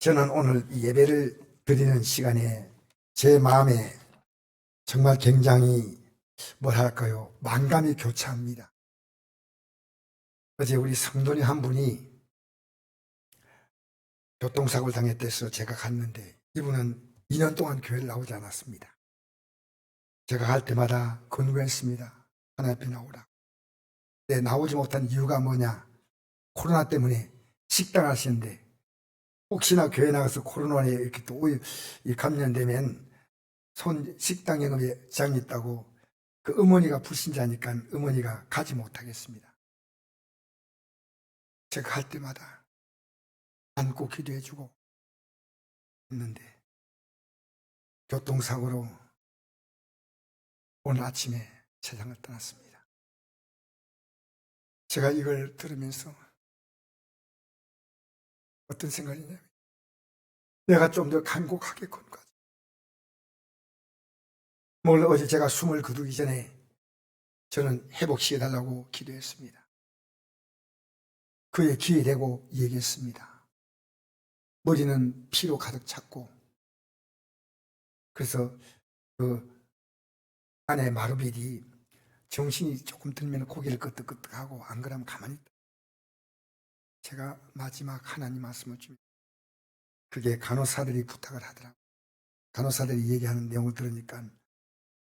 저는 오늘 이 예배를 드리는 시간에 제 마음에 정말 굉장히 뭐랄까요, 만감이 교차합니다. 어제 우리 성도님 한 분이 교통사고를 당했대서 제가 갔는데 이분은 2년 동안 교회를 나오지 않았습니다. 제가 갈 때마다 권고했습니다. 하나님 앞에 나오라. 네, 나오지 못한 이유가 뭐냐? 코로나 때문에 식당 하시는데 혹시나 교회 나가서 코로나에 이렇게 또 감염되면 식당 영업에 지장이 있다고 그 어머니가 불신자니까 어머니가 가지 못하겠습니다. 제가 갈 때마다 안고 기도해주고 했는데 교통사고로 오늘 아침에 세상을 떠났습니다. 제가 이걸 들으면서 어떤 생각이냐면 내가 좀 더 간곡하겠군. 오늘 어제 제가 숨을 거두기 전에 저는 회복시켜달라고 기도했습니다. 그의 귀에 대고 얘기했습니다. 머리는 피로 가득 찼고 그래서 그 안에 마루벨이 정신이 조금 들면 고개를 끄덕끄덕하고 안 그러면 가만히 있다. 제가 마지막 하나님 말씀을 줍니다. 그게 간호사들이 부탁을 하더라고요. 간호사들이 얘기하는 내용을 들으니까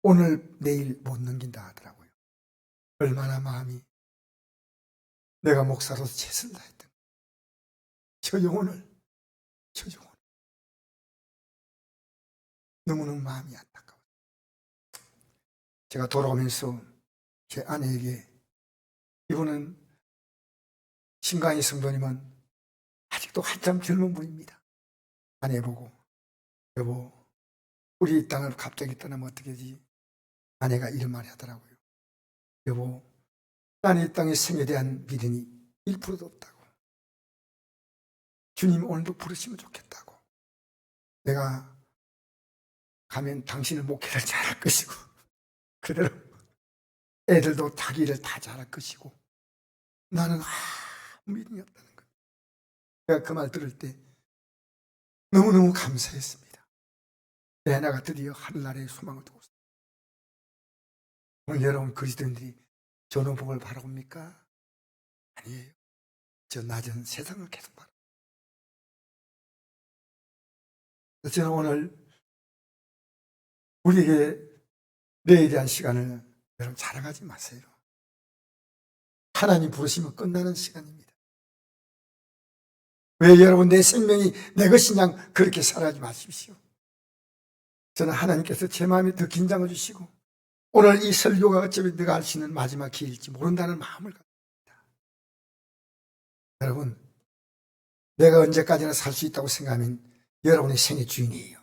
오늘 내일 못 넘긴다 하더라고요. 얼마나 마음이 내가 목사로서 최선을 다했던 저 영혼을 너무너무 마음이 안타까워요. 제가 돌아오면서 제 아내에게 이분은 신강희 성도님은 아직도 한참 젊은 분입니다. 아내 보고 여보 우리 이 땅을 갑자기 떠나면 어떻게 되지? 아내가 이런 말을 하더라고요. 여보 나는 이 땅에 생에 대한 미련이 1%도 없다고. 주님 오늘도 부르시면 좋겠다고. 내가 가면 당신은 목회를 잘할 것이고 그대로 애들도 자기 일을 다 잘할 것이고 나는 아무 미련이 없다는 거예요. 제가 그 말 들을 때 너무너무 감사했습니다. 내 아내가 드디어 하늘나라에 소망을 두고 있습니다. 오늘 여러분 그리스도인들이 전후 복을 바라옵니까? 아니에요. 저 낮은 세상을 계속 바랍니다. 저는 오늘 우리에게 내에 대한 시간을 여러분 자랑하지 마세요. 하나님 부르시면 끝나는 시간입니다. 왜 여러분 내 생명이 내 것이냐 그렇게 살아가지 마십시오. 저는 하나님께서 제 마음에 더 긴장을 주시고 오늘 이 설교가 어쩌면 내가 할 수 있는 마지막 기회일지 모른다는 마음을 갖습니다. 여러분 내가 언제까지나 살 수 있다고 생각하면 여러분의 생의 주인이에요.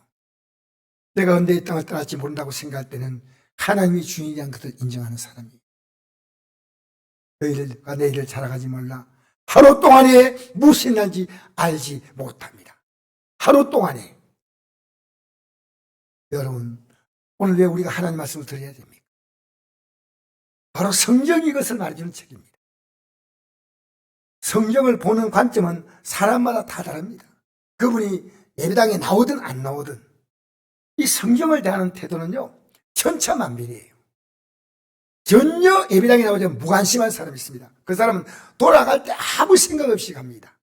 내가 언제 이 땅을 떠날지 모른다고 생각할 때는 하나님이 주인이라는 것을 인정하는 사람이에요. 너희가 내일을 자랑하지 말라. 하루 동안에 무엇이 있는지 알지 못합니다. 하루 동안에. 여러분 오늘 왜 우리가 하나님 말씀을 드려야 됩니까? 바로 성경이 이것을 말해주는 책입니다. 성경을 보는 관점은 사람마다 다 다릅니다. 그분이 예배당에 나오든 안 나오든 이 성경을 대하는 태도는요 천차만별이에요. 전혀 예배당에 나오지 무관심한 사람이 있습니다. 그 사람은 돌아갈 때 아무 생각 없이 갑니다.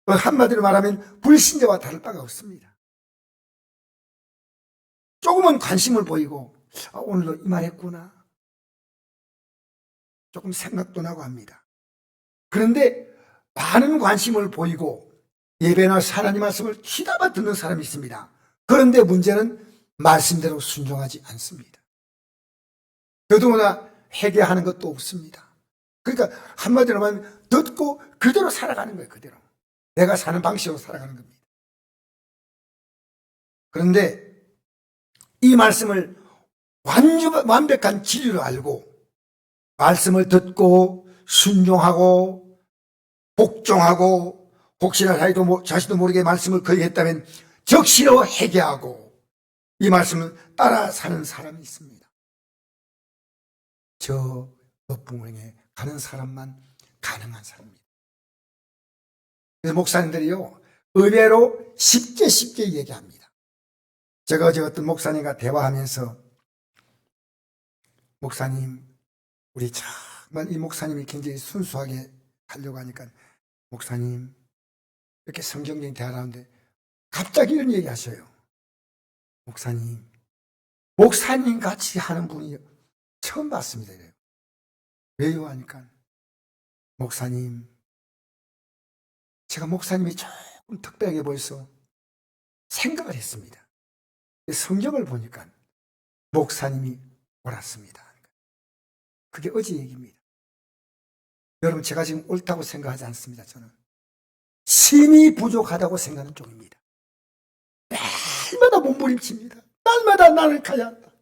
한마디로 말하면 불신자와 다를 바가 없습니다. 조금은 관심을 보이고 오늘도 이 말했구나 조금 생각도 나고 합니다. 그런데 많은 관심을 보이고 예배나 하나님 말씀을 귀담아 듣는 사람이 있습니다. 그런데 문제는 말씀대로 순종하지 않습니다. 더더구나 회개하는 것도 없습니다. 그러니까 한마디로 말하면 듣고 그대로 살아가는 거예요. 그대로 내가 사는 방식으로 살아가는 겁니다. 그런데 이 말씀을 완벽한 진리로 알고 말씀을 듣고 순종하고 복종하고 혹시나 자신도 모르게 말씀을 거역했다면 적시로 회개하고 이 말씀을 따라 사는 사람이 있습니다. 저 법붕에 가는 사람만 가능한 사람입니다. 그래서 목사님들이요 의외로 쉽게 얘기합니다. 제가 어제 어떤 목사님과 대화하면서 목사님, 우리 정말 이 목사님이 굉장히 순수하게 하려고 하니까 목사님 이렇게 성경적인 대화를 하는데 갑자기 이런 얘기 하셔요. 목사님 같이 하는 분이 처음 봤습니다. 이래요. 왜요? 하니까 목사님, 제가 목사님이 조금 특별하게 보여서 생각을 했습니다. 성경을 보니까 목사님이 옳았습니다. 그게 어제 얘기입니다. 여러분, 제가 지금 옳다고 생각하지 않습니다. 저는 심히 부족하다고 생각하는 쪽입니다. 날마다 몸부림칩니다. 날마다 나는 가야 한다.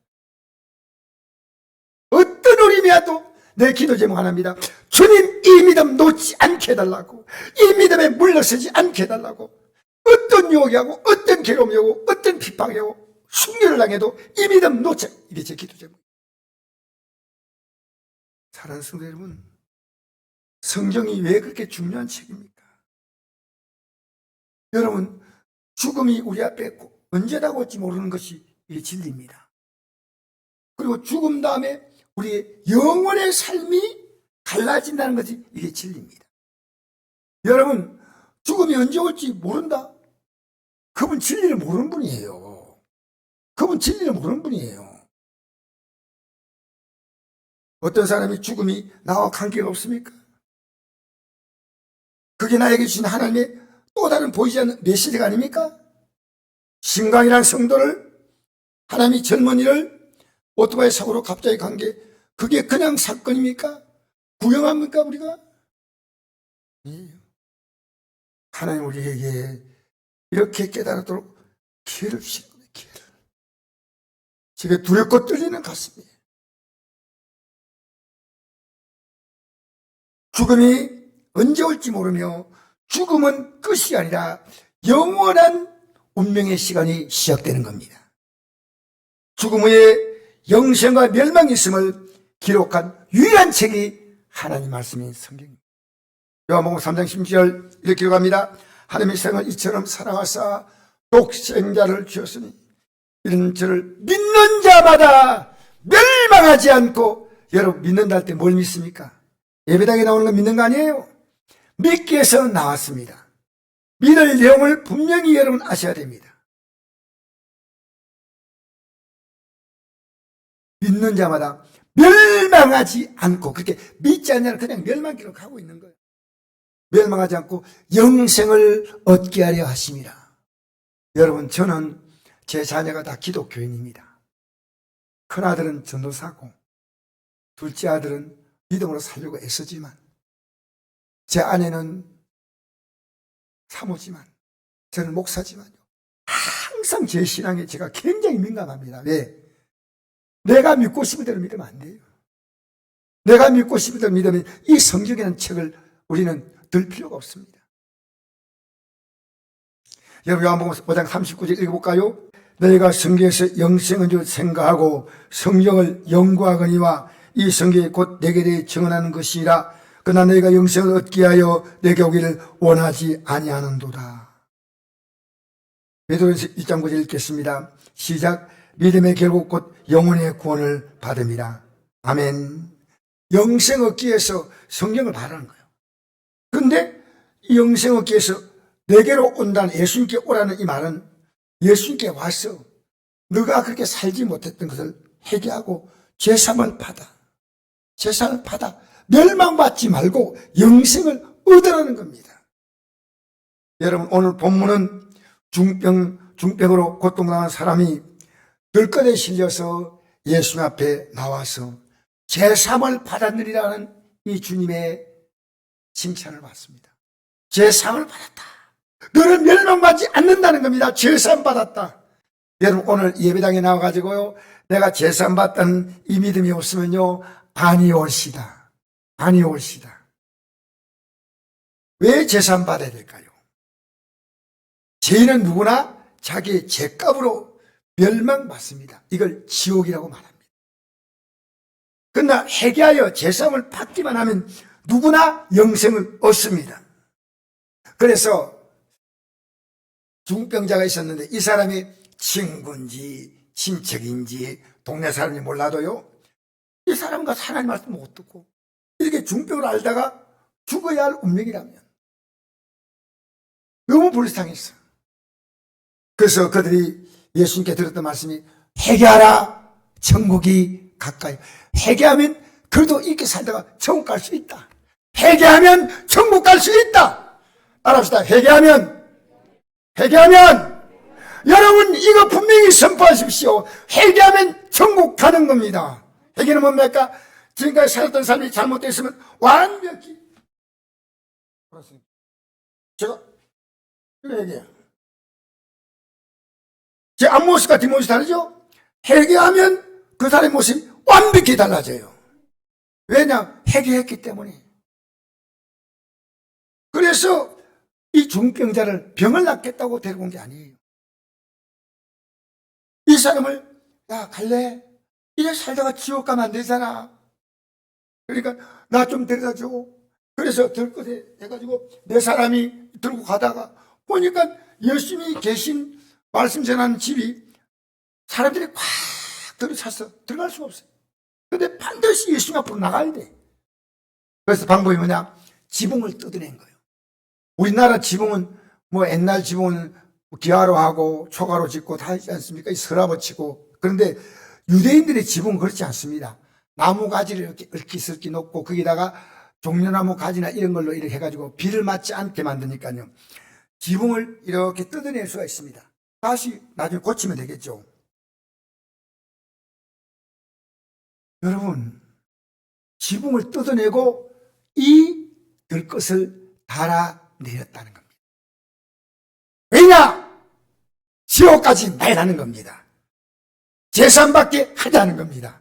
어떤 어림이라도 내 기도 제목 하나입니다. 주님, 이 믿음 놓지 않게 해달라고, 이 믿음에 물러서지 않게 해달라고. 어떤 유혹이 하고 어떤 괴로움이 오고 어떤 핍박이 오고 순교를 당해도 이 믿음 놓지, 이게 제 기도 제목. 사랑하는 성도 여러분, 성경이 왜 그렇게 중요한 책입니까? 여러분, 죽음이 우리 앞에 언제 다가올지 모르는 것이 이 진리입니다. 그리고 죽음 다음에 우리의 영원의 삶이 갈라진다는 것이 이게 진리입니다. 여러분, 죽음이 언제 올지 모른다? 그분 진리를 모르는 분이에요. 그분 진리를 모르는 분이에요. 어떤 사람이 죽음이 나와 관계가 없습니까? 그게 나에게 주신 하나님의 또 다른 보이지 않는 메시지가 아닙니까? 신강이라는 성도를, 하나님이 젊은이를 오토바이 사고로 갑자기 간 게 그게 그냥 사건입니까? 구경합니까 우리가? 하나님 우리에게 이렇게 깨달도록 기회를 주시는 거예요. 기회를. 제게 두렵고 떨리는 가슴이에요. 죽음이 언제 올지 모르며 죽음은 끝이 아니라 영원한 운명의 시간이 시작되는 겁니다. 죽음 후에 영생과 멸망이 있음을 기록한 유일한 책이 하나님 말씀인 성경입니다. 요한복음 3장 10절 이렇게 기록합니다. 하나님의 세상을 이처럼 사랑하사 독생자를 주었으니 이런 저를 믿는 자마다 멸망하지 않고. 여러분, 믿는다 할 때 뭘 믿습니까? 예배당에 나오는 거 믿는 거 아니에요? 믿기 위해서 나왔습니다. 믿을 내용을 분명히 여러분 아셔야 됩니다. 믿는 자마다 멸망하지 않고, 그렇게 믿지 않냐는 그냥 멸망기로 가고 있는 거예요. 멸망하지 않고 영생을 얻게 하려 하심이라. 여러분, 저는 제 자녀가 다 기독교인입니다. 큰아들은 전도사고 둘째 아들은 믿음으로 살려고 애쓰지만, 제 아내는 사모지만, 저는 목사지만요, 항상 제 신앙에 제가 굉장히 민감합니다. 왜? 내가 믿고 싶은 대로 믿으면 안 돼요. 내가 믿고 싶은 대로 믿으면 이 성경이라는 책을 우리는 들 필요가 없습니다. 여러분, 요한복음 5장 39절 읽어볼까요? 너희가 성경에서 영생은 줄 생각하고 성경을 연구하거니와 이 성경이 곧 내게 대해 증언하는 것이라. 그러나 너희가 영생을 얻게 하여 내게 오기를 원하지 아니하는도다. 베드로전서 1장 9절 읽겠습니다. 시작. 믿음의 결국 곧 영혼의 구원을 받음이라. 아멘. 영생 얻기 위해서 성경을 바라는 거예요. 그런데 이 영생 얻기 위해서 내게로 온다는, 예수님께 오라는 이 말은 예수님께 와서 너가 그렇게 살지 못했던 것을 회개하고 제사함을 받아. 제사를 받아 멸망받지 말고 영생을 얻으라는 겁니다. 여러분, 오늘 본문은 중병으로 고통당한 사람이 들것에 실려서 예수님 앞에 나와서 제사함을 받았느니라는 이 주님의 칭찬을 받습니다. 제사함을 받았다. 너는 멸망받지 않는다는 겁니다. 제사함 받았다. 여러분, 오늘 예배당에 나와가지고요, 내가 제사함 받다는 이 믿음이 없으면요, 아니올시다. 아니올시다. 왜 제사함 받아야 될까요? 죄인은 누구나 자기의 죄값으로 멸망받습니다. 이걸 지옥이라고 말합니다. 그러나 회개하여 제사함을 받기만 하면 누구나 영생을 얻습니다. 그래서 중병자가 있었는데 이 사람이 친구인지 친척인지 동네 사람이 몰라도요, 이 사람과 하나님 말씀 못 듣고 이렇게 중병을 알다가 죽어야 할 운명이라면 너무 불쌍했어. 그래서 그들이 예수님께 들었던 말씀이 회개하라, 천국이 가까이. 회개하면 그래도 이렇게 살다가 천국 갈 수 있다. 회개하면 천국 갈 수 있다. 알합시다. 회개하면 여러분 이거 분명히 선포하십시오. 회개하면 천국 가는 겁니다. 회개는 뭡니까? 지금까지 살았던 삶이 잘못됐으면 완벽히 제가 이거 얘기해요. 제 앞모습과 뒷모습이 다르죠? 회개하면 그 사람의 모습이 완벽히 달라져요. 왜냐? 회개했기 때문에. 그래서 이 중병자를 병을 낫겠다고 데리고 온 게 아니에요. 이 사람을 야 갈래? 이래 살다가 지옥 가면 안 되잖아. 그러니까 나 좀 데려다 줘. 그래서 들것에 해가지고 내 사람이 들고 가다가 보니까 열심히 계신 말씀 전하는 집이 사람들이 꽉 들어찼어. 들어갈 수가 없어요. 근데 반드시 예수님 앞으로 나가야 돼. 그래서 방법이 뭐냐? 지붕을 뜯어낸 거예요. 우리나라 지붕은 뭐 옛날 지붕은 기와로 하고 초가로 짓고 다 하지 않습니까? 서랍을 치고. 그런데 유대인들의 지붕은 그렇지 않습니다. 나무 가지를 이렇게 얽히설키 놓고 거기다가 종려나무 가지나 이런 걸로 이렇게 해가지고 비를 맞지 않게 만드니까요. 지붕을 이렇게 뜯어낼 수가 있습니다. 다시 나중에 고치면 되겠죠. 여러분, 지붕을 뜯어내고 이 들것을 달아내렸다는 겁니다. 왜냐? 지옥까지 말라는 겁니다. 재산받게 하자는 겁니다.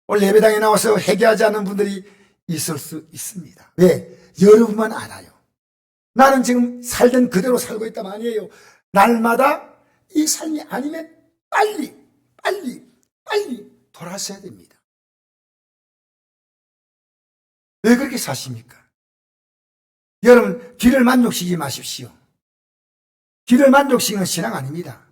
오늘 예배당에 나와서 회개하지 않는 분들이 있을 수 있습니다. 왜? 여러분만 알아요. 나는 지금 살던 그대로 살고 있단 말이에요. 날마다 이 삶이 아니면 빨리 돌아서야 됩니다. 왜 그렇게 사십니까? 여러분, 귀를 만족시키지 마십시오. 귀를 만족시키는 신앙 아닙니다.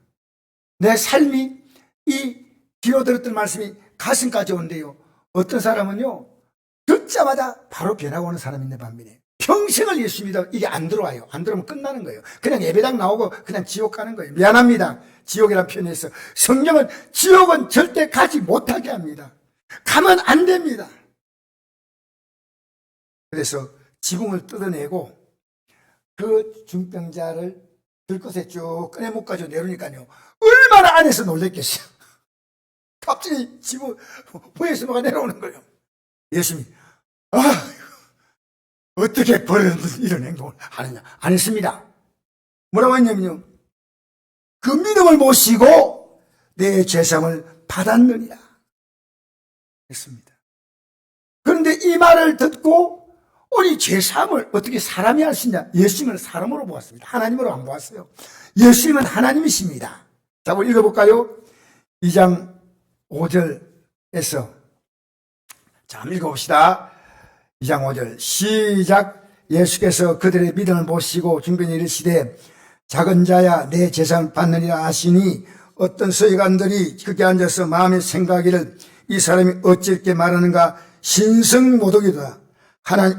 내 삶이 이 귀로 들었던 말씀이 가슴까지 오는데요. 어떤 사람은요, 듣자마자 바로 변하고 오는 사람이 있는 반면에 평생을 예수 믿어 이게 안 들어와요. 안 들어오면 끝나는 거예요. 그냥 예배당 나오고 그냥 지옥 가는 거예요. 미안합니다. 지옥이라는 표현에서 성경은 지옥은 절대 가지 못하게 합니다. 가면 안 됩니다. 그래서 지붕을 뜯어내고 그 중병자를 들것에 쭉 꺼내 묶어가지고 내려오니까요. 얼마나 안에서 놀랬겠어요. 갑자기 지붕 위에서 뭐가 내려오는 거예요. 예수님이 어떻게 버릇없이 이런 행동을 하느냐? 안 했습니다. 뭐라고 했냐면요. 그 믿음을 모시고 내 죄상을 받았느니라 했습니다. 그런데 이 말을 듣고 우리 죄사함을 어떻게 사람이 할 수 있냐? 예수님은 사람으로 보았습니다. 하나님으로 안 보았어요. 예수님은 하나님이십니다. 자, 한번 읽어볼까요? 2장 5절에서 자, 한번 읽어봅시다. 2장 5절 시작. 예수께서 그들의 믿음을 보시고 중병에 이르시되 작은 자야 내 재산을 받느니라 하시니 어떤 서기관들이 거기 앉아서 마음에 생각하기를 이 사람이 어찌 이렇게 말하는가 신성모독이다.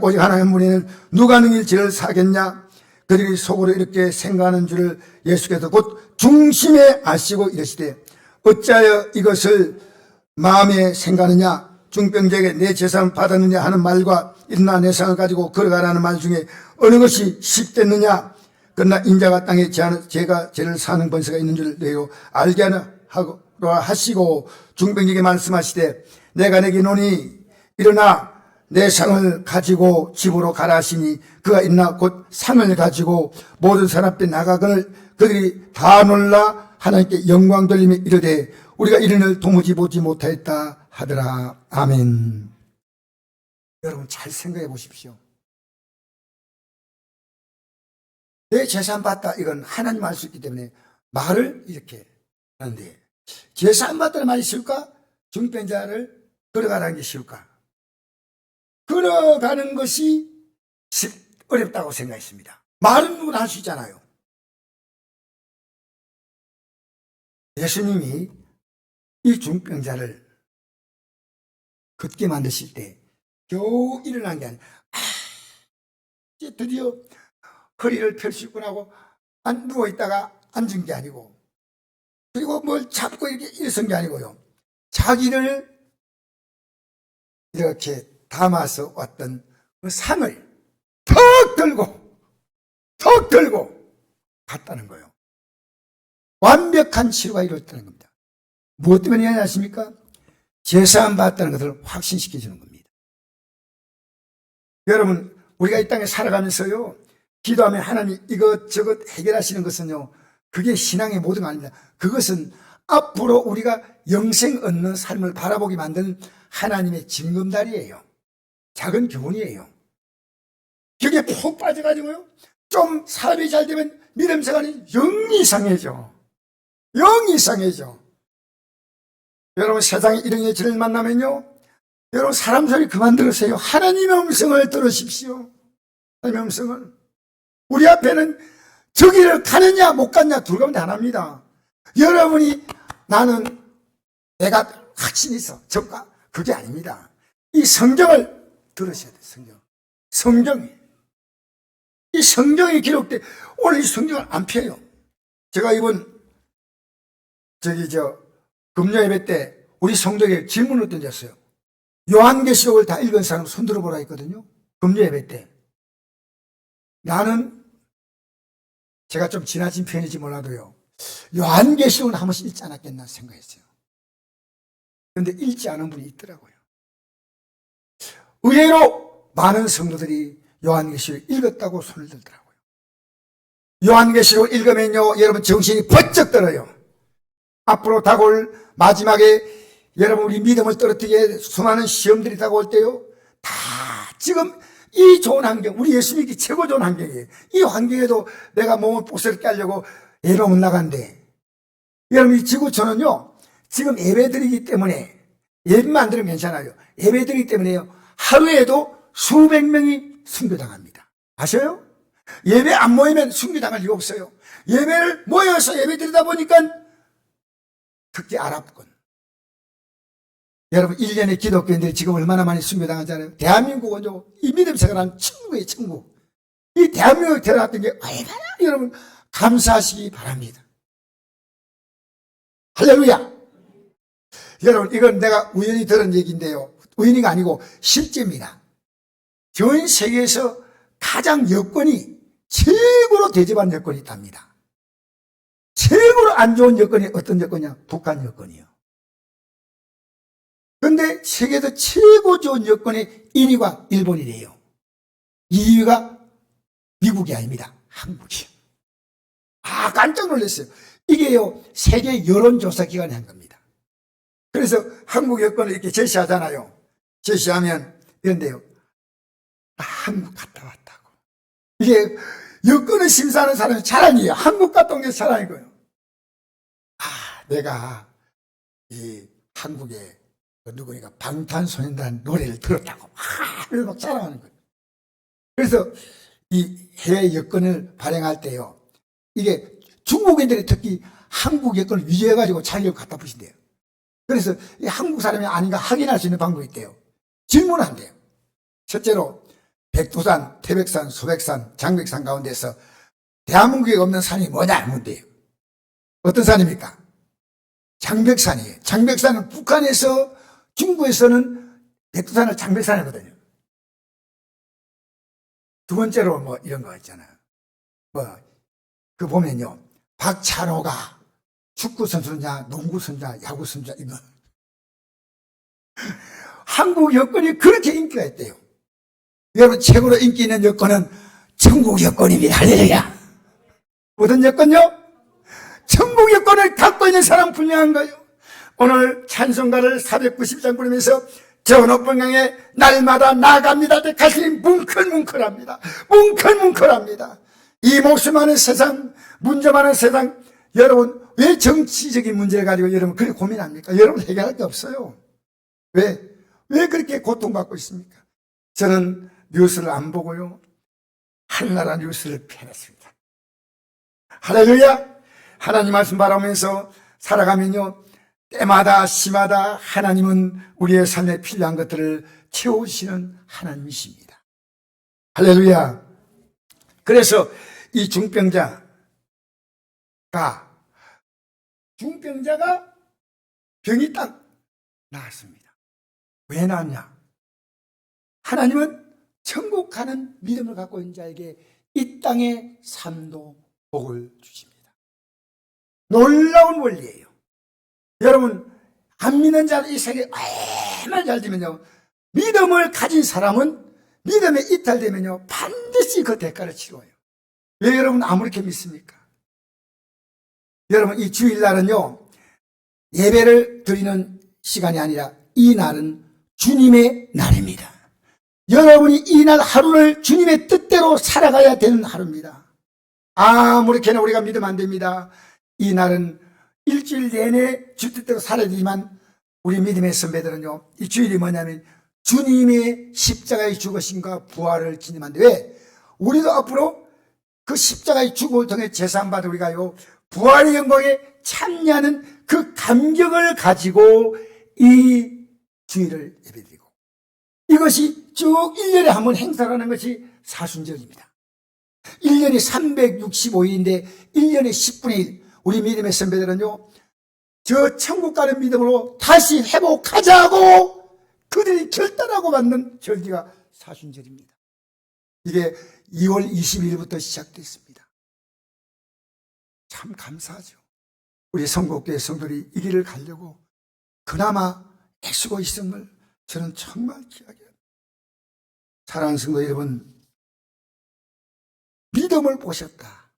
오직 하나님 무리는 누가 능히 죄를 사겠냐. 그들이 속으로 이렇게 생각하는 줄을 예수께서 곧 중심에 아시고 이르시되 어찌하여 이것을 마음에 생각하느냐. 중병자에게 내 재산을 받았느냐 하는 말과 일어나 내 상을 가지고 걸어가라는 말 중에 어느 것이 쉽겠느냐. 그러나 인자가 땅에 제가 죄를 사는 번세가 있는 줄 내요 알게 하라 하시고 중병에게 말씀하시되 내가 내게 노니 일어나 내 상을 가지고 집으로 가라 하시니 그가 일어나 곧 상을 가지고 모든 사람 앞에 나가거늘 그들이 다 놀라 하나님께 영광 돌리며 이르되 우리가 이런 일 도무지 보지 못하였다 하더라. 아멘. 여러분 잘 생각해 보십시오. 내 재산 받다 이건 하나님 알 수 있기 때문에 말을 이렇게 하는데 재산 받다는 말이 쉬울까? 중병자를 걸어가라는 게 쉬울까? 걸어가는 것이 어렵다고 생각했습니다. 말은 누구나 할 수 있잖아요. 예수님이 이 중병자를 걷게 만드실 때 겨우 일어난 게 아니라 이제 드디어 허리를 펼 수 있구나 하고 누워있다가 앉은 게 아니고, 그리고 뭘 잡고 이렇게 일어선 게 아니고요, 자기를 이렇게 담아서 왔던 그 상을 턱 들고 갔다는 거예요. 완벽한 치료가 이루어졌다는 겁니다. 무엇 때문에 아십니까? 제사함 받았다는 것을 확신시켜 주는 겁니다. 여러분, 우리가 이 땅에 살아가면서요, 기도하면 하나님 이것저것 해결하시는 것은요, 그게 신앙의 모든 거 아닙니다. 그것은 앞으로 우리가 영생 얻는 삶을 바라보게 만드는 하나님의 징검다리예요. 작은 교훈이에요. 거기에 푹 빠져가지고요, 좀 사람이 잘 되면 믿음 생활이 영이 이상해져. 영이 이상해져. 여러분, 세상에 이런 예치를 만나면요, 여러분 사람 소리 그만 들으세요. 하나님의 음성을 들으십시오. 하나님의 음성을. 우리 앞에는 저기를 가느냐 못 가느냐 둘 가운데 하나입니다. 여러분이 나는 내가 확신이 있어 저가 그게 아닙니다. 이 성경을 들으셔야 돼요. 성경이 이 성경이 기록돼. 오늘 이 성경을 안 펴요. 제가 이번 금요 예배 때 우리 성도에게 질문을 던졌어요. 요한계시록을 다 읽은 사람 손 들어보라 했거든요. 금요 예배 때. 나는 제가 좀 지나친 편인지 몰라도요, 요한계시록은 한 번씩 읽지 않았겠나 생각했어요. 그런데 읽지 않은 분이 있더라고요. 의외로 많은 성도들이 요한계시록 읽었다고 손을 들더라고요. 요한계시록 읽으면요, 여러분 정신이 번쩍 들어요. 앞으로 다가올 마지막에 여러분 우리 믿음을 떨어뜨리게 수많은 시험들이 다가올 때요, 다 지금 이 좋은 환경, 우리 예수 믿기 최고 좋은 환경이에요. 이 환경에도 내가 몸을 보스럽게 하려고 예배 못 나간대. 여러분, 이 지구촌은요, 지금 예배 드리기 때문에, 예배만 안 드리면 괜찮아요. 예배 드리기 때문에요, 하루에도 수백 명이 순교당합니다. 아셔요? 예배 안 모이면 순교당할 이유 없어요. 예배를 모여서 예배 드리다 보니까 특히 아랍권. 여러분, 1년에 기독교인들이 지금 얼마나 많이 순교당하잖아요. 대한민국은요, 이 믿음 생활한 천국이에요, 천국. 이 대한민국에 태어났던 게 얼마나 여러분 감사하시기 바랍니다. 할렐루야. 여러분, 이건 내가 우연히 들은 얘기인데요, 우연히가 아니고 실제입니다. 전 세계에서 가장 여건이 최고로 대접한 여건이 있답니다. 최고로 안 좋은 여건이 어떤 여건이냐? 북한 여건이요. 그런데 세계에서 최고 좋은 여건이 1위가 일본이래요. 2위가 미국이 아닙니다. 한국이요. 깜짝 놀랐어요. 이게요, 세계 여론조사 기관이 한 겁니다. 그래서 한국 여건을 이렇게 제시하잖아요. 제시하면 이런데요, 한국 갔다 왔다고. 이게 여건을 심사하는 사람이 자랑이에요. 한국 갔다 온 게 자랑이고요. 내가 이 한국에 누구니까 방탄소년단 노래를 들었다고 그래서 막 자랑하는 거예요. 그래서 이 해외 여권을 발행할 때요, 이게 중국인들이 특히 한국 여권을 위조해가지고 자기를 갖다 부신대요. 그래서 이 한국 사람이 아닌가 확인할 수 있는 방법이 있대요. 질문한대요. 첫째로 백두산, 태백산, 소백산, 장백산 가운데서 대한민국에 없는 산이 뭐냐 묻대요. 어떤 산입니까? 장백산이에요. 장백산은 북한에서, 중국에서는 백두산을 장백산이거든요. 두 번째로 뭐 이런 거 있잖아요. 그 보면요, 박찬호가 축구 선수냐, 농구 선수냐, 야구 선수냐, 이거. 한국 여권이 그렇게 인기가 있대요. 여러분, 최고로 인기 있는 여권은 천국 여권입니다. 할렐루야. 어떤 여권요? 천국 여권을 갖고 있는 사람 분명한 거예요. 오늘 찬송가를 490장 부르면서 저 높은 강에 날마다 나갑니다. 가슴이 뭉클뭉클합니다. 뭉클뭉클합니다. 이 목숨 많은 세상, 문제 많은 세상, 여러분 왜 정치적인 문제를 가지고 여러분 그렇게 고민합니까? 여러분 해결할 게 없어요. 왜 그렇게 고통받고 있습니까? 저는 뉴스를 안 보고요, 하늘나라 뉴스를 펴냈습니다. 할렐루야. 하나님 말씀 바라보면서 살아가면요, 때마다 시마다 하나님은 우리의 삶에 필요한 것들을 채워주시는 하나님이십니다. 할렐루야. 그래서 이 중병자가 병이 딱 나았습니다. 왜 나았냐? 하나님은 천국 가는 믿음을 갖고 있는 자에게 이 땅의 삶도 복을 주십니다. 놀라운 원리예요. 여러분, 안 믿는 자들 이 세계에 얼마나 잘 되면요, 믿음을 가진 사람은 믿음에 이탈되면요 반드시 그 대가를 치러요. 왜 여러분 아무렇게 믿습니까? 여러분, 이 주일날은요 예배를 드리는 시간이 아니라 이 날은 주님의 날입니다. 여러분이 이 날 하루를 주님의 뜻대로 살아가야 되는 하루입니다. 아무렇게나 우리가 믿으면 안 됩니다. 이 날은 일주일 내내 주 뜻대로 살아야 되지만 우리 믿음의 선배들은요, 이 주일이 뭐냐면 주님의 십자가의 죽으심과 부활을 기념한데, 왜? 우리도 앞으로 그 십자가의 죽음을 통해 제사함받아 우리가요 부활의 영광에 참여하는 그 감격을 가지고 이 주일을 예배드리고, 이것이 쭉 1년에 한 번 행사하는 것이 사순절입니다. 1년이 365일인데 1년에 10분의 1, 우리 믿음의 선배들은요 저 천국 가는 믿음으로 다시 회복하자고 그들이 결단하고 만든 절기가 사순절입니다. 이게 2월 20일부터 시작됐습니다. 참 감사하죠. 우리 성국교회 성도들이 이 길을 가려고 그나마 애쓰고 있음을 저는 정말 기억해요. 사랑하는 성도 여러분, 믿음을 보셨다.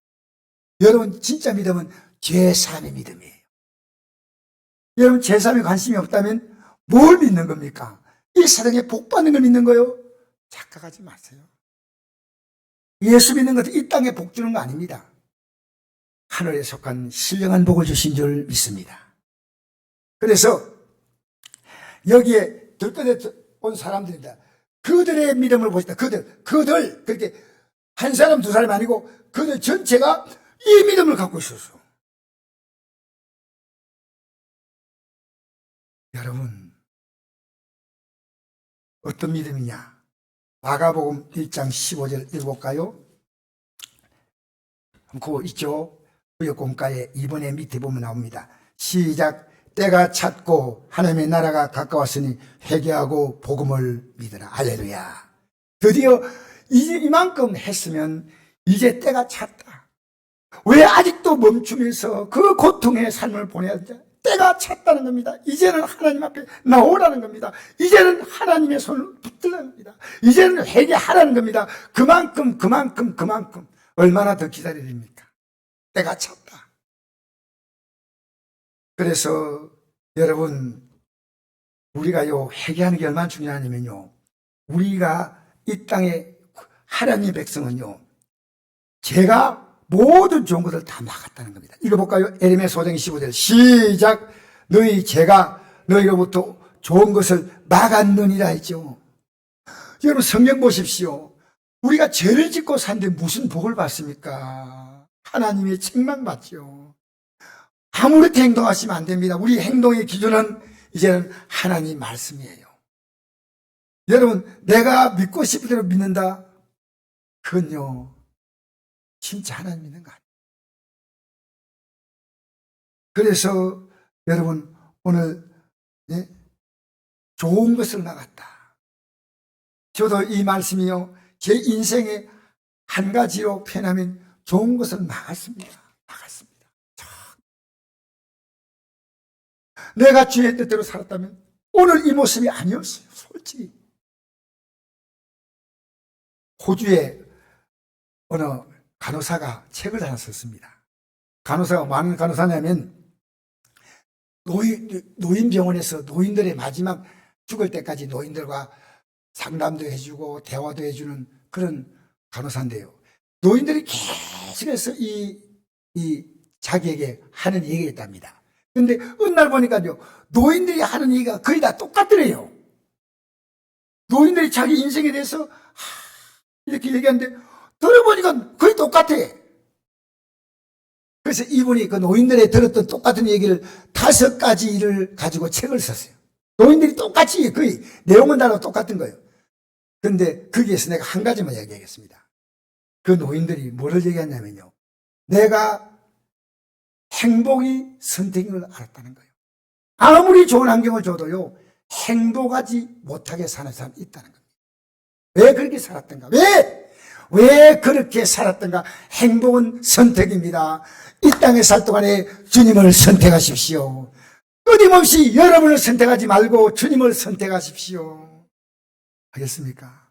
여러분, 진짜 믿음은 제3의 믿음이에요. 여러분, 제3에 관심이 없다면 뭘 믿는 겁니까? 이 세상에 복 받는 걸 믿는 거요? 착각하지 마세요. 예수 믿는 것도 이 땅에 복 주는 거 아닙니다. 하늘에 속한 신령한 복을 주신 줄 믿습니다. 그래서 여기에 들것에 온 사람들입니다. 그들의 믿음을 보시다. 그들 그렇게 한 사람 두 사람이 아니고 그들 전체가 이 믿음을 갖고 있었어. 여러분, 어떤 믿음이냐? 마가복음 1장 15절 읽어볼까요? 그거 있죠? 구역공가에 이번에 밑에 보면 나옵니다. 시작. 때가 찼고 하나님의 나라가 가까웠으니 회개하고 복음을 믿으라. 할렐루야. 드디어 이제 이만큼 했으면 이제 때가 찼다. 왜 아직도 멈추면서 그 고통의 삶을 보내야 되냐? 때가 찼다는 겁니다. 이제는 하나님 앞에 나오라는 겁니다. 이제는 하나님의 손을 붙들라는 겁니다. 이제는 회개하라는 겁니다. 그만큼 얼마나 더 기다려야 됩니까? 때가 찼다. 그래서 여러분, 우리가요 회개하는 게 얼마나 중요하냐면요, 우리가 이 땅에 하나님의 백성은요 제가 모든 좋은 것을 다 막았다는 겁니다. 읽어볼까요? 에레미야 5장 15절 시작. 너희 제가 너희로부터 좋은 것을 막았느니라 했죠. 여러분, 성경 보십시오. 우리가 죄를 짓고 사는데 무슨 복을 받습니까? 하나님의 책망받죠. 아무렇게 행동하시면 안 됩니다. 우리 행동의 기준은 이제는 하나님 말씀이에요. 여러분, 내가 믿고 싶은 대로 믿는다? 그건요 진짜 하나님 믿는 거 아니에요. 그래서 여러분, 오늘 좋은 것을 막았다. 저도 이 말씀이요 제 인생의 한 가지로 표현하면 좋은 것을 막았습니다. 내가 주의 뜻대로 살았다면 오늘 이 모습이 아니었어요. 솔직히 호주에 어느 간호사가 책을 하나 썼습니다. 간호사가 많은 간호사냐면 노인병원에서 노인들의 마지막 죽을 때까지 노인들과 상담도 해주고 대화도 해주는 그런 간호사인데요, 노인들이 계속해서 이 자기에게 하는 얘기가 있답니다. 근데 어느 날 보니까요 노인들이 하는 얘기가 거의 다 똑같더래요. 노인들이 자기 인생에 대해서 이렇게 얘기하는데 들어보니까 거의 똑같아. 그래서 이분이 그 노인들이 들었던 똑같은 얘기를 5가지를 가지고 책을 썼어요. 노인들이 똑같이 거의 내용은 다르고 똑같은 거예요. 그런데 거기에서 내가 한 가지만 얘기하겠습니다. 그 노인들이 뭐를 얘기했냐면요. 내가 행복이 선택인 걸 알았다는 거예요. 아무리 좋은 환경을 줘도요, 행복하지 못하게 사는 사람이 있다는 겁니다. 왜 그렇게 살았던가? 왜 그렇게 살았던가? 행복은 선택입니다. 이 땅에 살 동안에 주님을 선택하십시오. 끊임없이 여러분을 선택하지 말고 주님을 선택하십시오. 알겠습니까?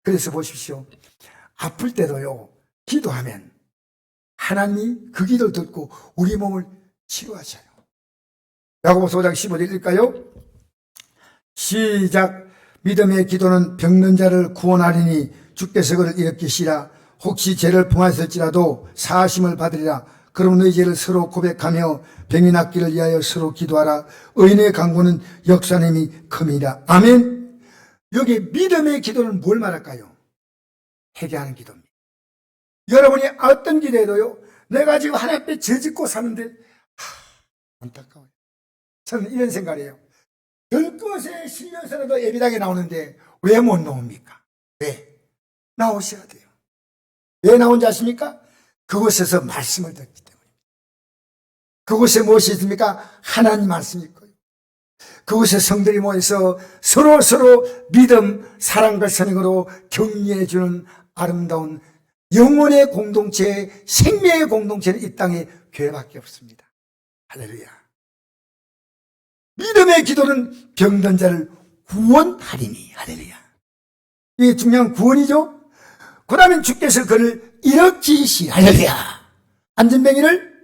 그래서 보십시오. 아플 때도요, 기도하면 하나님이 그 기도를 듣고 우리 몸을 치료하셔요. 야고보서 5장 15절일까요? 시작. 믿음의 기도는 병든 자를 구원하리니 주께서 그를 일으키시라. 혹시 죄를 범하였을지라도 사하심을 받으리라. 그럼 너희 죄를 서로 고백하며 병이 낫기를 위하여 서로 기도하라. 의인의 간구는 역사의 힘이 큼이라. 아멘. 여기 믿음의 기도는 뭘 말할까요? 회개하는 기도입니다. 여러분이 어떤 기도에도요, 내가 지금 하나님 앞에 죄 짓고 사는데 안타까워요. 저는 이런 생각이에요. 들것에 실려서라도 예배당에 나오는데 왜 못 나옵니까? 왜? 나오셔야 돼요. 왜 나온지 아십니까? 그곳에서 말씀을 듣기 때문입니다. 그곳에 무엇이 있습니까? 하나님 말씀이 있고요. 그곳에 성들이 모여서 서로 믿음, 사랑과 선행으로 격려해 주는 아름다운 영혼의 공동체, 생명의 공동체는 이 땅에 교회밖에 없습니다. 할렐루야. 믿음의 기도는 병든 자를 구원하리니. 할렐루야. 이게 중요한 구원이죠. 그 다음에 주께서 그를 일으키시. 할렐루야. 안전병이를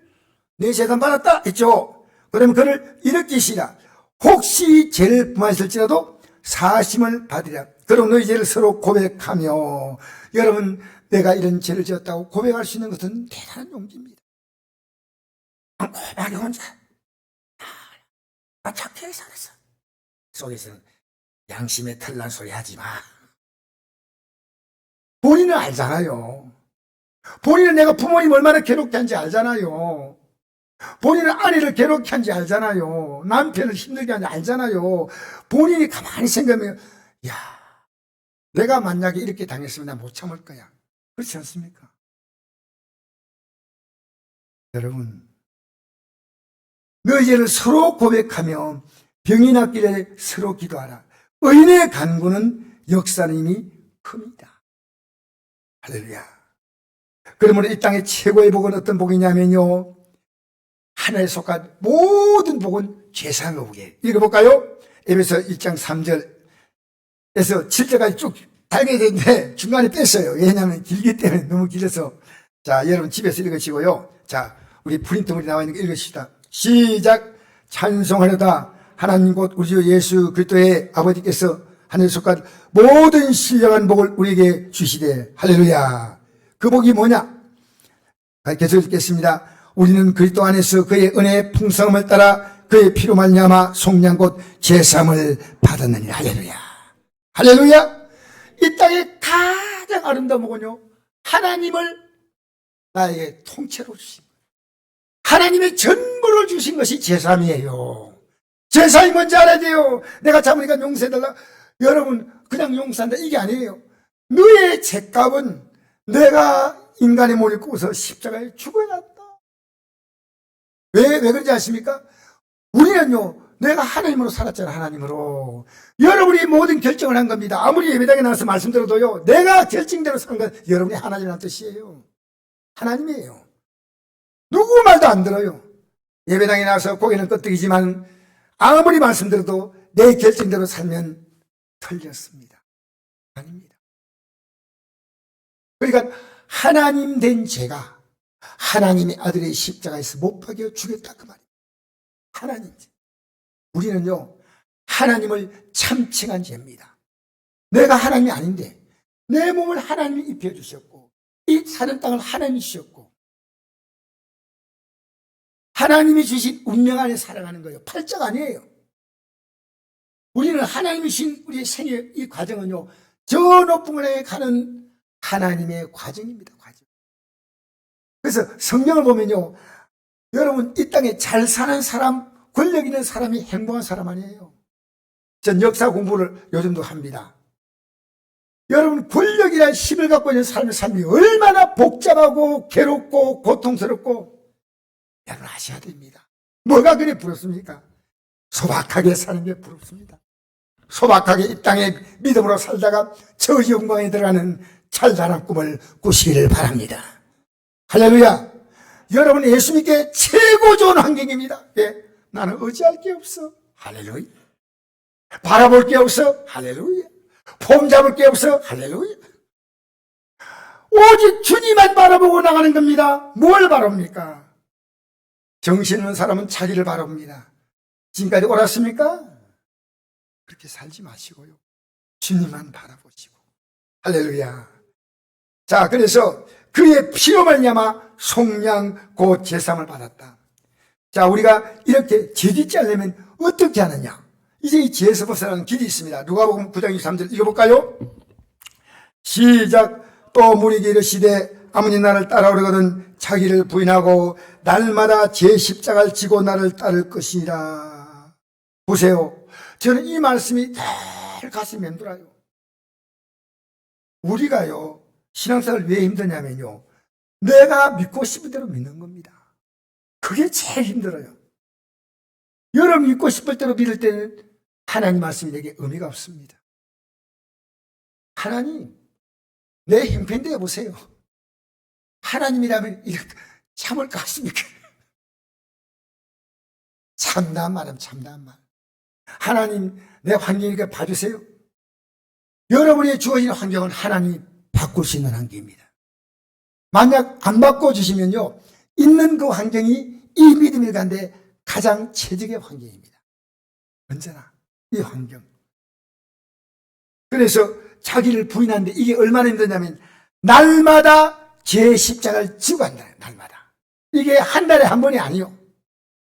내 재단 받았다 했죠. 그러면 그를 일으키시라. 혹시 죄를 범하였을지라도 사하심을 받으리라. 그럼 너희 죄를 서로 고백하며, 여러분, 내가 이런 죄를 지었다고 고백할 수 있는 것은 대단한 용기입니다. 고백하기 혼자 나 착하게 살았어. 속에서는 양심의 털난 소리 하지 마. 본인은 알잖아요. 본인은 내가 부모님 얼마나 괴롭게 한지 알잖아요. 본인은 아내를 괴롭게 한지 알잖아요. 남편을 힘들게 한지 알잖아요. 본인이 가만히 생각하면, 야, 내가 만약에 이렇게 당했으면 나 못 참을 거야. 그렇지 않습니까? 여러분, 너희 죄를 서로 고백하며 병이 낫기를 서로 기도하라. 의인의 간구는 역사는 이미 큽니다. 할렐루야. 그러므로 이 땅의 최고의 복은 어떤 복이냐면요, 하나에 속한 모든 복은 죄사함의 복이에요. 읽어볼까요? 에베소 1장 3절에서 7절까지 쭉 달게 되는데 중간에 뺐어요. 왜냐하면 길기 때문에 너무 길어서. 자, 여러분 집에서 읽으시고요. 자, 우리 프린트물이 나와 있는 거 읽으시다. 시작. 찬송하려다 하나님 곧 우리 주 예수 그리스도의 아버지께서 하늘에 속한 모든 신령한 복을 우리에게 주시되. 할렐루야. 그 복이 뭐냐? 계속 읽겠습니다. 우리는 그리스도 안에서 그의 은혜의 풍성함을 따라 그의 피로 말미암아 속량 곧 제사함을 받았느니라. 할렐루야. 할렐루야. 이 땅에 가장 아름다운 복은요, 하나님을 나에게 통째로 주신, 하나님의 전부를 주신 것이 제사함이에요. 제사함이 뭔지 알아야 돼요. 내가 잡으니까 용서해달라. 여러분, 그냥 용서한다 이게 아니에요. 너의 죄값은 내가 인간의 몸을 입고서 십자가에 죽어야 한다. 왜 그런지 아십니까? 우리는요, 내가 하나님으로 살았잖아. 하나님으로. 여러분이 모든 결정을 한 겁니다. 아무리 예배당에 나와서 말씀드려도요, 내가 결정대로 산 건 여러분이 하나님이라는 뜻이에요. 하나님이에요. 누구 말도 안 들어요. 예배당에 나와서 고개는 끄덕이지만 아무리 말씀드려도 내 결정대로 살면 틀렸습니다. 아닙니다. 그러니까 하나님 된 죄가 하나님의 아들의 십자가에서 못 박여 죽였다 그 말이에요. 하나님 죄. 우리는요, 하나님을 참칭한 죄입니다. 내가 하나님이 아닌데 내 몸을 하나님이 입혀주셨고 이 사는 땅을 하나님이 주셨고 하나님이 주신 운명 안에 살아가는 거예요. 팔자가 아니에요. 우리는 하나님이 주신 우리의 생애 이 과정은요, 저 높은 곳에 가는 하나님의 과정입니다. 과정. 그래서 성경을 보면요, 여러분, 이 땅에 잘 사는 사람, 권력 있는 사람이 행복한 사람 아니에요. 전 역사 공부를 요즘도 합니다. 여러분, 권력이란 힘을 갖고 있는 사람의 삶이 얼마나 복잡하고 괴롭고 고통스럽고 여러분 아셔야 됩니다. 뭐가 그리 부럽습니까? 소박하게 사는 게 부럽습니다. 소박하게 이 땅에 믿음으로 살다가 저 영광에 들어가는 찬란한 꿈을 꾸시기를 바랍니다. 할렐루야. 여러분, 예수 믿기에 최고 좋은 환경입니다. 예, 나는 의지할 게 없어. 할렐루야. 바라볼 게 없어. 할렐루야. 폼 잡을 게 없어. 할렐루야. 오직 주님만 바라보고 나가는 겁니다. 뭘 바랍니까? 정신 있는 사람은 자기를 바랍니다. 지금까지 옳았습니까? 그렇게 살지 마시고요. 주님만 바라보시고. 할렐루야. 자, 그래서 그의 피로 말미암아 속량 곧 제삼을 받았다. 자, 우리가 이렇게 죄짓지 않으려면 어떻게 하느냐? 이제 이 죄에서 벗어나는 길이 있습니다. 누가복음 9장 23절 읽어볼까요? 시작. 또 무리에게 이르시되 아무니 나를 따라오려거든 자기를 부인하고 날마다 제 십자가를 지고 나를 따를 것이라. 보세요. 저는 이 말씀이 늘 가슴이 맴돌아요. 우리가요, 신앙생활 왜 힘드냐면요, 내가 믿고 싶은 대로 믿는 겁니다. 그게 제일 힘들어요. 여러분 믿고 싶을 대로 믿을 때는 하나님 말씀이 내게 의미가 없습니다. 하나님, 내 형편대해 보세요. 하나님이라면 이렇게 참을 것 같습니까? 참다한 말은 참다한 말. 하나님, 내 환경이니까 봐주세요. 여러분이 주어진 환경은 하나님이 바꿀 수 있는 환경입니다. 만약 안 바꿔주시면요, 있는 그 환경이 이 믿음이 간데 가장 최적의 환경입니다. 언제나 이 환경. 그래서 자기를 부인하는데 이게 얼마나 힘드냐면 날마다 제 십자가를 지고 간다. 날마다. 이게 한 달에 한 번이 아니요,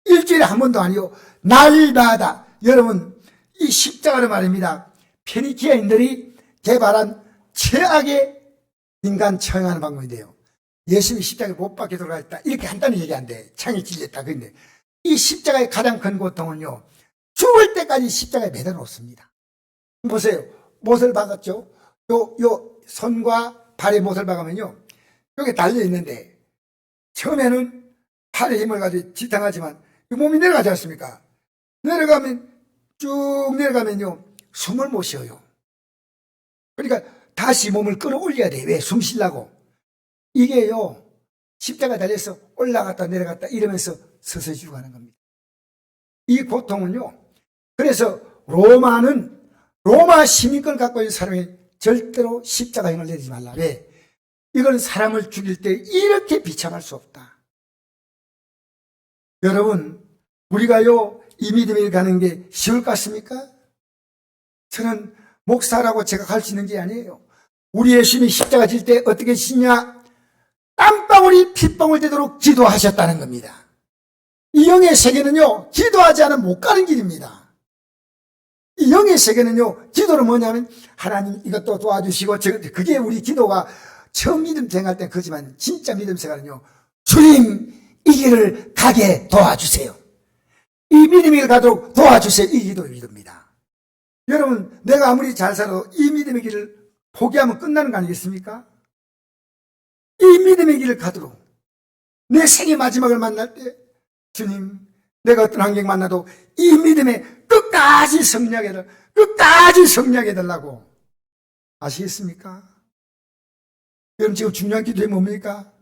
일주일에 한 번도 아니요, 날마다. 여러분, 이 십자가를 말입니다, 페니키아인들이 개발한 최악의 인간 처형하는 방법인데요, 예수님이 십자가에 못 박혀 들어갔다 이렇게 간단히 얘기 안 돼. 창이 찔렸다. 그런데 이 십자가의 가장 큰 고통은요, 죽을 때까지 십자가에 매달아 놓습니다. 보세요. 못을 박았죠. 요 손과 발에 못을 박으면요, 여기 달려 있는데 처음에는 팔에 힘을 가지고 지탱하지만 몸이 내려가지 않습니까? 내려가면 쭉 내려가면요, 숨을 못 쉬어요. 그러니까 다시 몸을 끌어올려야 돼. 왜? 숨 쉬려고. 이게요, 십자가 달려서 올라갔다 내려갔다 이러면서 서서히 죽어가는 겁니다. 이 고통은요, 그래서 로마 시민권을 갖고 있는 사람이 절대로 십자가형을 내리지 말라. 왜? 이건 사람을 죽일 때 이렇게 비참할 수 없다. 여러분, 우리가요, 이 믿음에 가는 게 쉬울 것 같습니까? 저는 목사라고 제가 갈 수 있는 게 아니에요. 우리 예수님이 십자가 질 때 어떻게 지냐? 땀방울이 핏방울 되도록 기도하셨다는 겁니다. 이 영의 세계는요, 기도하지 않으면 못 가는 길입니다. 이 영의 세계는요, 기도는 뭐냐면 하나님 이것도 도와주시고, 그게 우리 기도가 처음 믿음 생활 때 그렇지만 진짜 믿음 생활은요, 주님 이 길을 가게 도와주세요. 이 믿음을 가도록 도와주세요. 이 기도의 기도입니다. 여러분, 내가 아무리 잘 살아도 이 믿음의 길을 포기하면 끝나는 거 아니겠습니까? 이 믿음의 길을 가도록 내 생의 마지막을 만날 때 주님, 내가 어떤 환경 만나도 이 믿음에 끝까지 승리하게 해달라고. 아시겠습니까? 여러분, 지금 중요한 기도에 뭡니까?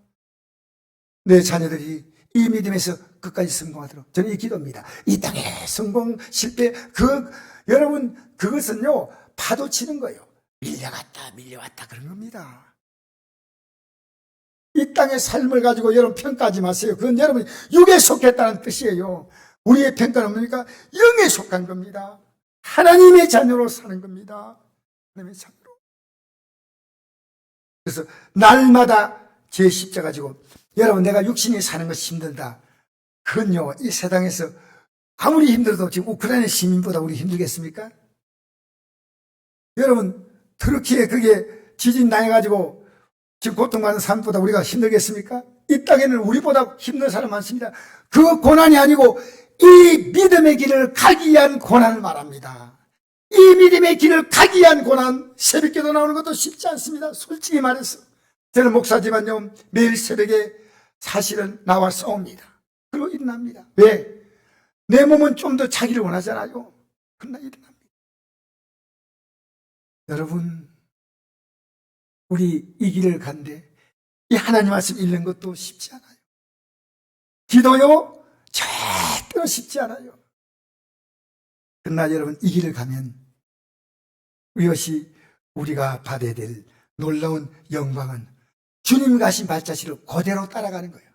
내 자녀들이 이 믿음에서 끝까지 성공하도록. 저는 이 기도입니다. 이 땅에 성공, 실패, 여러분, 그것은요, 파도 치는 거예요. 밀려왔다 그런 겁니다. 이 땅의 삶을 가지고 여러분 평가하지 마세요. 그건 여러분 육에 속했다는 뜻이에요. 우리의 평가는 뭡니까? 영에 속한 겁니다. 하나님의 자녀로 사는 겁니다. 하나님의 자녀로. 그래서 날마다 제 십자가 지고, 여러분, 내가 육신이 사는 것이 힘들다. 그건요, 이 세상에서 아무리 힘들어도 지금 우크라이나 시민보다 우리 힘들겠습니까? 여러분, 터키에 그게 지진 당해가지고 지금 고통받는 사람보다 우리가 힘들겠습니까? 이 땅에는 우리보다 힘든 사람 많습니다. 그 고난이 아니고 이 믿음의 길을 가기 위한 고난을 말합니다. 이 믿음의 길을 가기 위한 고난, 새벽기도 나오는 것도 쉽지 않습니다. 솔직히 말해서 저는 목사지만요, 매일 새벽에 사실은 나와 싸웁니다. 그리고 일어납니다. 왜? 내 몸은 좀 더 자기를 원하잖아요. 그러나 일어납니다. 여러분, 우리 이 길을 간데 이 하나님 말씀 읽는 것도 쉽지 않아요. 기도요, 절대로 쉽지 않아요. 그러나 여러분, 이 길을 가면 이것이 우리가 받아야 될 놀라운 영광은 주님 가신 발자취를 그대로 따라가는 거예요.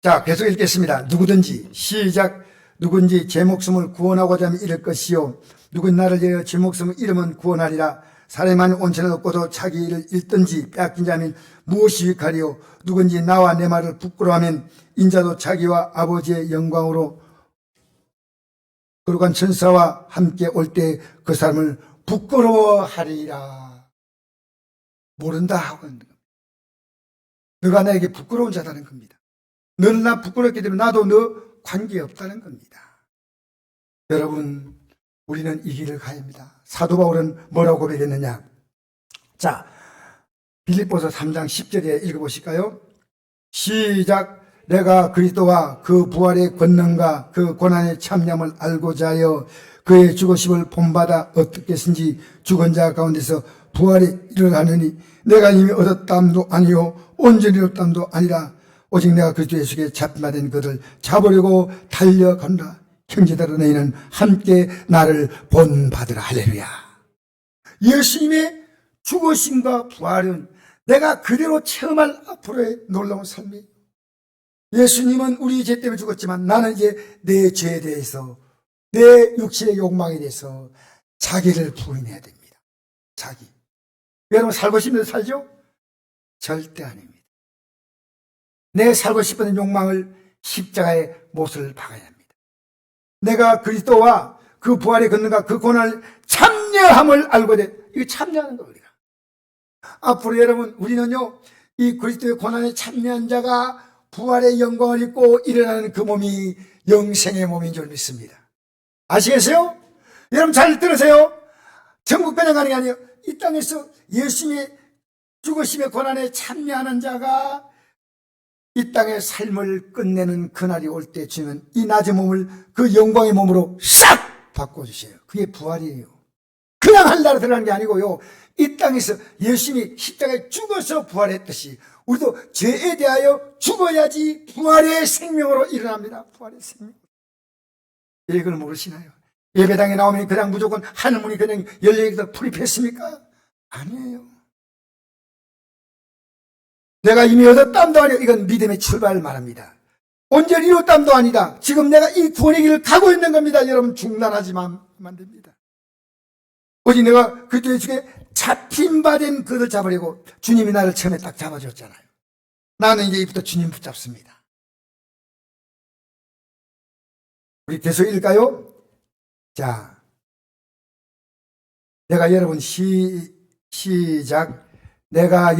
자, 계속 읽겠습니다. 누구든지, 시작. 누군지 제 목숨을 구원하고자 하면 잃을 것이요, 누군 나를 위하여 제 목숨을 잃으면 구원하리라. 사람만 온천을 얻고도 자기 일을 잃든지 빼앗긴 자면 무엇이 유익하리요? 누군지 나와 내 말을 부끄러워하면 인자도 자기와 아버지의 영광으로 거룩한 천사와 함께 올 때 그 사람을 부끄러워하리라. 모른다 하고 있는 겁니다. 너가 나에게 부끄러운 자다는 겁니다. 너는 나 부끄럽게 되면 나도 너 관계없다는 겁니다. 여러분, 우리는 이 길을 가야 합니다. 사도 바울은 뭐라고 고백했느냐? 자, 빌립보서 3장 10절에 읽어보실까요? 시작. 내가 그리스도와 그 부활의 권능과 그 고난의 참념을 알고자 하여 그의 죽으심을 본받아 어떻겠는지 죽은 자 가운데서 부활에 이르하느니 내가 이미 얻었담도 아니요 온전히 얻었담도 아니라 오직 내가 그리스도 예수께 잡힌바된 그를 잡으려고 달려간다. 형제들아, 너희는 함께 나를 본받으라. 할렐루야. 예수님의 죽으심과 부활은 내가 그대로 체험할 앞으로의 놀라운 삶이에요. 예수님은 우리 죄 때문에 죽었지만 나는 이제 내 죄에 대해서, 내 육신의 욕망에 대해서 자기를 부인해야 됩니다. 자기. 여러분, 살고 싶은데 살죠? 절대 아닙니다. 내 살고 싶은 욕망을 십자가의 못을 박아야 합니다. 내가 그리스도와 그 부활의 권능과 그 고난을 참여함을 알고 돼. 이거 참여하는 거예요, 우리가. 앞으로 여러분, 우리는요, 이 그리스도의 고난에 참여한 자가 부활의 영광을 입고 일어나는 그 몸이 영생의 몸인 줄 믿습니다. 아시겠어요? 여러분 잘 들으세요. 천국 변화가는 게 아니에요. 이 땅에서 예수님의 죽으심의 고난에 참여하는 자가 이 땅의 삶을 끝내는 그날이 올 때 주는 이 낮은 몸을 그 영광의 몸으로 싹 바꿔주세요. 그게 부활이에요. 그냥 하늘나라 들어가는 게 아니고요, 이 땅에서 예수님이 십자가에 죽어서 부활했듯이 우리도 죄에 대하여 죽어야지 부활의 생명으로 일어납니다. 부활의 생명. 이걸 모르시나요? 예배당에 나오면 그냥 무조건 하늘문이 그냥 열려있다 풀입했습니까? 아니에요. 내가 이미 얻었담도 아니고 이건 믿음의 출발을 말합니다. 온전히 이뤘담도 아니다. 지금 내가 이 구원의 길을 가고 있는 겁니다. 여러분, 중단하지만 안 됩니다. 오직 내가 그때 중에 잡힌 바 된 그를 잡으려고 주님이 나를 처음에 딱 잡아줬잖아요. 나는 이제 이부터 주님 붙잡습니다. 우리 계속 읽을까요? 자, 내가 여러분 시작. 내가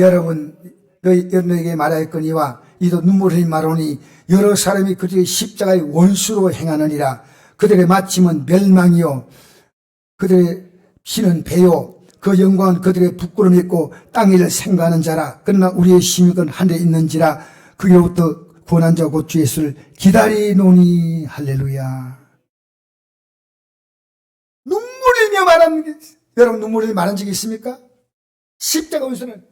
너희에게 말하였거니와 이도 눈물 흘린 말하니 여러 사람이 그들의 십자가의 원수로 행하느니라. 그들의 마침은 멸망이요 그들의 신은 배요 그 영광은 그들의 부끄러움이 있고 땅 일을 생각하는 자라. 그러나 우리의 심익은 하늘에 있는지라. 그로부터 구원한 자 곧 주 예수를 기다리노니. 할렐루야. 눈물이며 말하는, 여러분 눈물이 말한 적이 있습니까? 십자가 원수는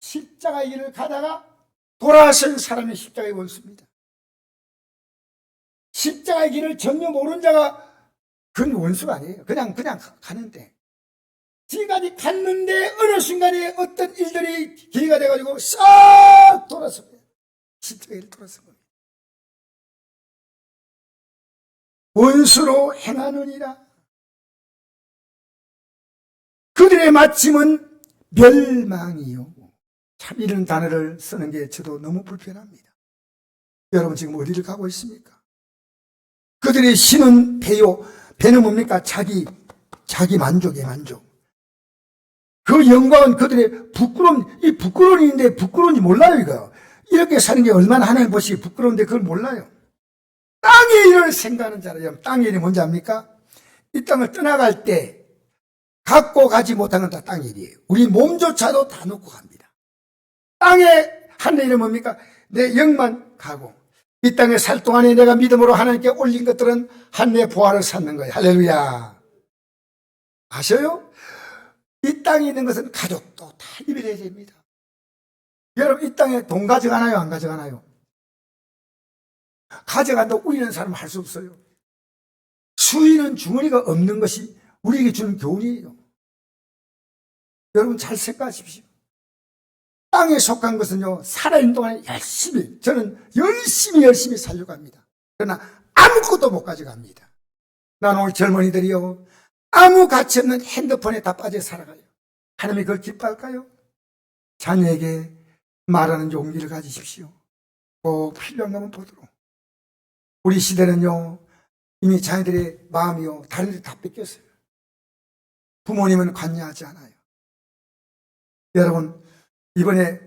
십자가의 길을 가다가 돌아선 사람이 십자가의 원수입니다. 십자가의 길을 전혀 모르는 자가 그건 원수가 아니에요. 그냥 가는데, 지금까지 갔는데 어느 순간에 어떤 일들이 기회가 돼가지고 싹 돌아섭니다. 십자가의 길을 돌아선 겁니다. 원수로 행하느니라. 그들의 마침은 멸망이요. 참 이런 단어를 쓰는 게 저도 너무 불편합니다. 여러분 지금 어디를 가고 있습니까? 그들의 신은 배요. 배는 뭡니까? 자기 만족의 만족. 그 영광은 그들의 부끄러움, 이 부끄러움인데 부끄러운지 몰라요, 이거. 이렇게 사는 게 얼마나 하나님 보시기 부끄러운데 그걸 몰라요. 땅의 일을 생각하는 자라요. 땅의 일이 뭔지 압니까? 이 땅을 떠나갈 때 갖고 가지 못한 건 다 땅의 일이에요. 우리 몸조차도 다 놓고 갑니다. 땅에 하는 일은 뭡니까? 내 영만 가고 이 땅에 살 동안에 내가 믿음으로 하나님께 올린 것들은 하늘의 보화를 쌓는 거예요. 할렐루야. 아셔요? 이 땅에 있는 것은 가족도 다 이별해야 됩니다. 여러분, 이 땅에 돈 가져가나요? 안 가져가나요? 가져간다고 우리는 사람 할 수 없어요. 수위는 주머니가 없는 것이 우리에게 주는 교훈이에요. 여러분 잘 생각하십시오. 땅에 속한 것은요, 살아있는 동안에 열심히, 저는 열심히 살려고 합니다. 그러나 아무것도 못 가져갑니다. 난 오늘 젊은이들이요, 아무 가치 없는 핸드폰에 다 빠져 살아가요. 하나님이 그걸 기뻐할까요? 자녀에게 말하는 용기를 가지십시오. 꼭 필요한 것만 보도록. 우리 시대는요, 이미 자녀들의 마음이요, 다른 데 다 뺏겼어요. 부모님은 관여하지 않아요. 여러분, 이번에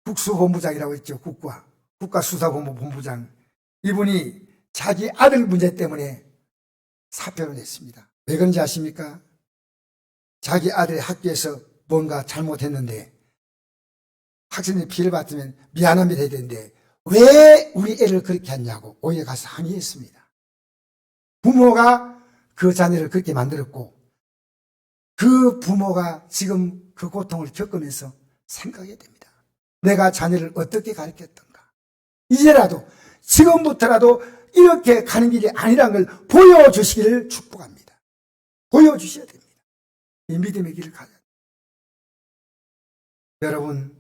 국수본부장이라고 있죠. 국가수사본부 본부장. 이분이 자기 아들 문제 때문에 사표를 냈습니다. 왜 그런지 아십니까? 자기 아들이 학교에서 뭔가 잘못했는데 학생들이 피해를 받으면 미안합니다 해야 되는데 왜 우리 애를 그렇게 했냐고 오히려 가서 항의했습니다. 부모가 그 자녀를 그렇게 만들었고 그 부모가 지금 그 고통을 겪으면서 생각해야 됩니다. 내가 자녀를 어떻게 가르쳤던가. 이제라도 지금부터라도 이렇게 가는 길이 아니라는 걸 보여주시기를 축복합니다. 보여주셔야 됩니다. 이 믿음의 길을 가야 됩니다. 여러분,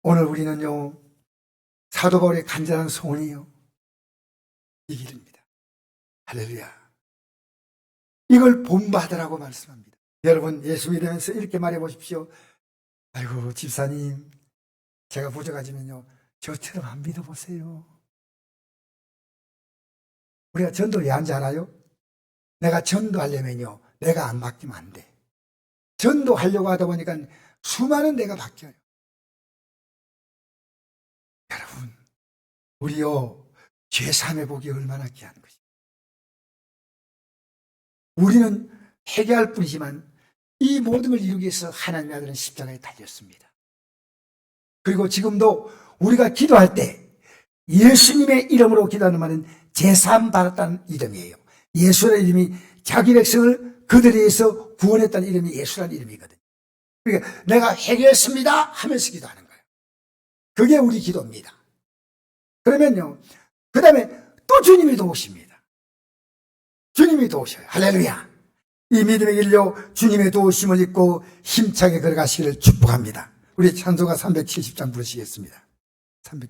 오늘 우리는요, 사도 바울의 간절한 소원이요, 이 길입니다. 할렐루야. 이걸 본받으라고 말씀합니다. 여러분, 예수 믿으면서 이렇게 말해 보십시오. 아이고, 집사님, 제가 부족하지만요, 저처럼 안 믿어보세요. 우리가 전도 왜 하는지 알아요? 내가 전도하려면요, 내가 안 바뀌면 안 돼. 전도하려고 하다 보니까 수많은 내가 바뀌어요. 여러분, 우리요, 죄삼해 보기 얼마나 귀한 것입니다. 우리는 회개할 뿐이지만 이 모든 걸 이루기 위해서 하나님의 아들은 십자가에 달렸습니다. 그리고 지금도 우리가 기도할 때 예수님의 이름으로 기도하는 말은 제삼 받았다는 이름이에요. 예수라는 이름이 자기 백성을 그들에 의해서 구원했다는 이름이 예수라는 이름이거든요. 그러니까 내가 회개했습니다 하면서 기도하는 거예요. 그게 우리 기도입니다. 그러면요, 그 다음에 또 주님이 도우십니다. 주님이 도우셔요. 할렐루야. 이 믿음의 길로 주님의 도우심을 입고 힘차게 걸어가시기를 축복합니다. 우리 찬송가 370장 부르시겠습니다. 370.